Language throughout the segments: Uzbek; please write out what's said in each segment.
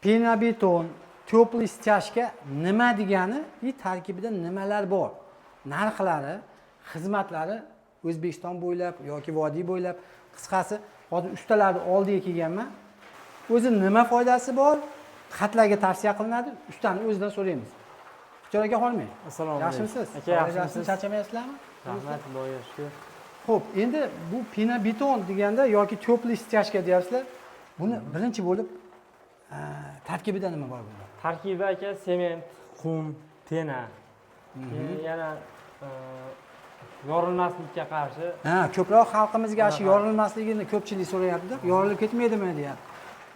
Penobeton, teplый stяжка nima degani va tarkibida nimalar bor? Narxlari, xizmatlari O'zbekiston bo'ylab yoki vodiy bo'ylab, qisqasi hozir ustalarni oldiga kelganman. O'zi nima foydasi bor? Xatlarga tavsiya qilinadi. Ustani o'zidan so'raymiz. Xushyor aka, xolmang. Assalomu alaykum. Yaxshimisiz? Aka, yaxshimisiz? Charchamayapsizlarmi? Rahmat, Xudoga shukr. Xo'p, endi bu penobeton deganda yoki teplый stяжка deyapsizlar. Buni birinchi bo'lib tarkibida nima bor bunda? Tarkibi aka sement, qum, tena. Keyin yana yorilmaslikka qarshi. Ko'proq xalqimizga shu yorilmasligini ko'pchilik so'rayapti-da. Yorilib ketmaydimi deyapti.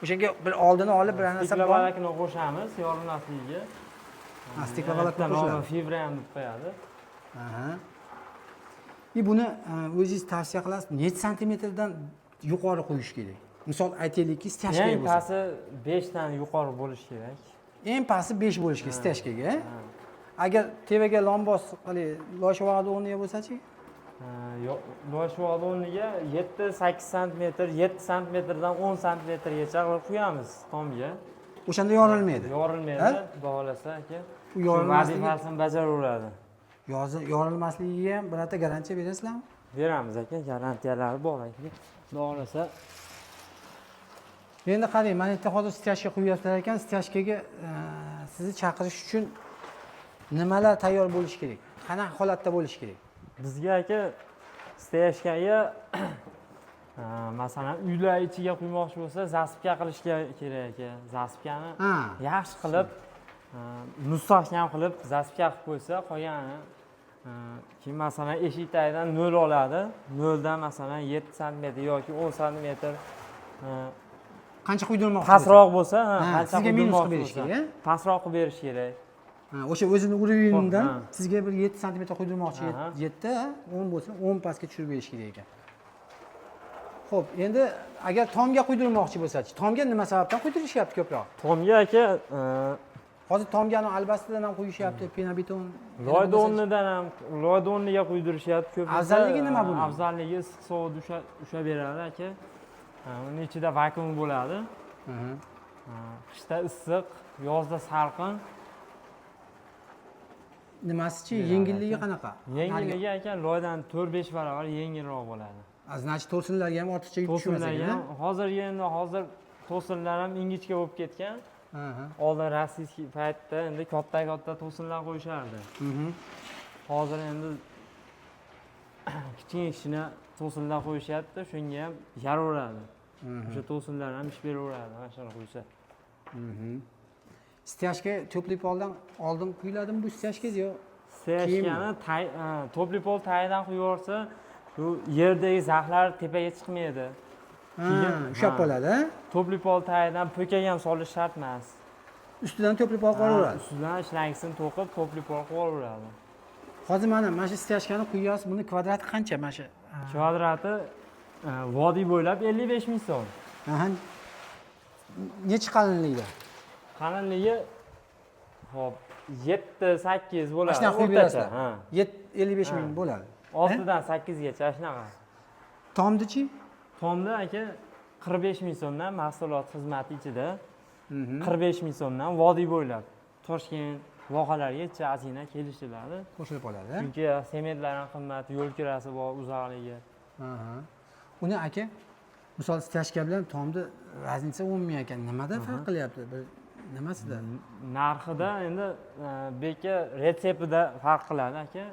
O'shanga bir oldini olib bir narsa Stiklabalakni qo'shamiz yorilmasligiga. Stiklabalakni qo'shamiz. Fibra ham deb qo'yadi. Buni o'zingiz tavsiya qilasiz, necha santimetrdan yuqori qo'yish kerak? Misol aytaylikki, stяжкаga Eng pasti 5 dan yuqori bo'lishi kerak. Eng pasti 5 bo'lishi kerak stяжкаga. Agar tevaga lombos qilib, loshvoqni o'rniga bo'lsa-chi? Loshvoqni o'rniga 7-8 sm, 7 sm-dan 10 sm-gacha qilib qo'yamiz tomga. O'shanda yorilmaydi. Yorilmaydi, xohlasa aka. Bu yorilmasligi vazifasini bajaraveradi. Yorilmasligiga ham birorta garantiya berasizlarmi? Beramiz aka, garantiyalari bor aka. Xohlasa. Endi qarang, mana yerda hozir stяжка qo'yapsizlar ekan, stяжкаga sizni chaqirish uchun nimalar tayyor bo'lishi kerak? Qanaqa holatda bo'lishi kerak? Bizga aka stяжкаga masalan uylar ichiga quymoqchi bo'lsa, zaspka qilish kerak aka. Zaspkani yaxshi qilib, mustahkam qilib zaspka qilib qo'ysa, qolgani keyin masalan eshik tagidan 0 oladi. 0 dan masalan 7 sm yoki 10 sm qancha quydirmoqchi pastroq bo'lsa, qancha sizga minus qilib berish kerak. Pastroq qilib berish kerak. O'sha o'zini urovingdan sizga bir 7 sm quydirmoqchi, 7, 10 bo'lsa, 10 pastga tushirib berish kerak ekan. Xo'p, endi agar tomga quydirmoqchi bo'lsa-chi, tomga nima sababdan quydirishyapti ko'proq? Tomga aka hozir tomgani albastadan ham quyishyapti, penobeton. Loydonnidan ham, loydonniga quydirishyapti ko'p. Afzalligi nima buning? Afzalligi issiq sovuqda ushlab beradi aka. Uning ichida vakuum bo'ladi. Qishda issiq, yozda salqin. Nimasichi, yengilligi qanaqa? Yengilligi aka loydan 4-5 barobar yengilroq bo'ladi. Значит, to'sinlarga ham ortiqcha yuk tushmas ekan. Hozir to'sinlar ham ingichka bo'lib ketgan. Oldin rossiyskiy paytda endi katta to'sinlar qo'yishardi. Hozir endi kichkina to'sinlar qo'yishyapti, shunga ham yaraveradi. O'sha to'sinlar ham ish beraveradi, mana shuni qo'ysa. Stяжка teplый poldan oldin quyiladimi bu stяжка yo? Stяжкani teplый pol tagidan quyib yuborsa, shu yerdagi zaxlar tepaga chiqmaydi. Keyin ushlab qoladi. Teplый pol tagidan po'kak ham solish shart emas. Ustidan teplый pol qolaveradi. Ustidan ishlangisini to'qib, teplый pol qolaveradi. Hozir mana shu stяжкani quyyapsiz, buni kvadrati qancha mana shu? Kvadrati vodiy bo'ylab 55 ming so'm. Necha qalinlikda? Qalinligi hop 7-8 bo'ladi. Shunaqa qo'yib berasizlar. 55 ming bo'ladi. Ostidan 8 gacha shunaqa. Tomdichi? Tomda aka 45 ming so'mdan mahsulot xizmati ichida 45 ming so'mdan vodiy bo'ylab Toshkent vohalargacha azina kelishiladi. Qo'shilib qoladi. Chunki sementlar ham qimmat, yo'l kirasi bor, uzoqligi. Uni aka, misol stяжка bilan tomni raznica umumiy ekan. Nimada farq qilyapti? Bir nimasida? Narxida endi beka retseptida farq qiladi aka.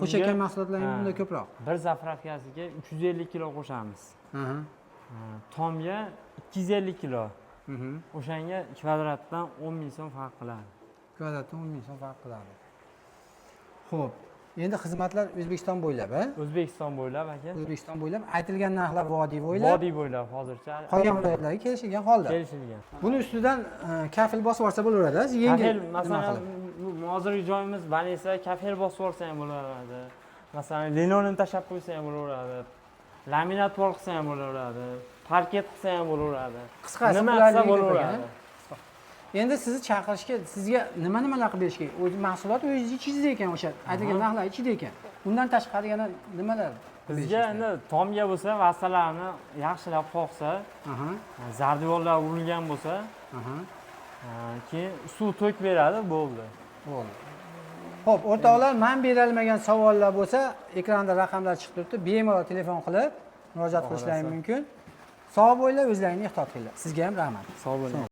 Qo'shilgan mahsulotlar ham bunda ko'proq. Bir zapravkasiga 350 kilo qo'shamiz. Tomga 250 kilo. O'shanga kvadratdan 10 ming so'm farq qiladi. Kvadratdan 10 ming so'm farq qiladi. Xo'p, endi xizmatlar O'zbekiston bo'ylab, O'zbekiston bo'ylab aka. O'zbekiston bo'ylab aytilgan narxlar vodiy bo'ylab. Vodiy bo'ylab hozircha. Qolgan viloyatlarga kelishilgan holda. Kelishilgan. Buni ustidan kafil bosib olsa bo'laveradi, yengil. Kafil, masalan, hozirgi joyimiz banisa kafil bosib olsa ham bo'laveradi. Masalan, linoleum tashab qo'ysa ham bo'laveradi. Laminat pol qilsa ham bo'laveradi. Parket qilsa ham bo'laveradi. Qisqasi nima qilsa bo'laveradi. Endi sizni chaqirishga sizga nima-nimalar qilib berish kerak? O'zi mahsulot o'zingiz ichingizda ekan, o'sha aytilgan narxlar ichida ekan. Undan tashqari yana nimalar? Bizga endi tomga bo'lsa, vassalarni yaxshilab qoqsa, zardivollar urilgan bo'lsa, Keyin suv to'kib beradi, bo'ldi. Bo'ldi. Xo'p, o'rtoqlar, men berilmagan savollar bo'lsa, ekranda raqamlar chiqib turibdi. Bemalol telefon qilib murojaat qilishlaring mumkin. Sog' bo'linglar, o'zlaringni ehtiyot qilinglar. Sizga ham rahmat. Sog' bo'ling.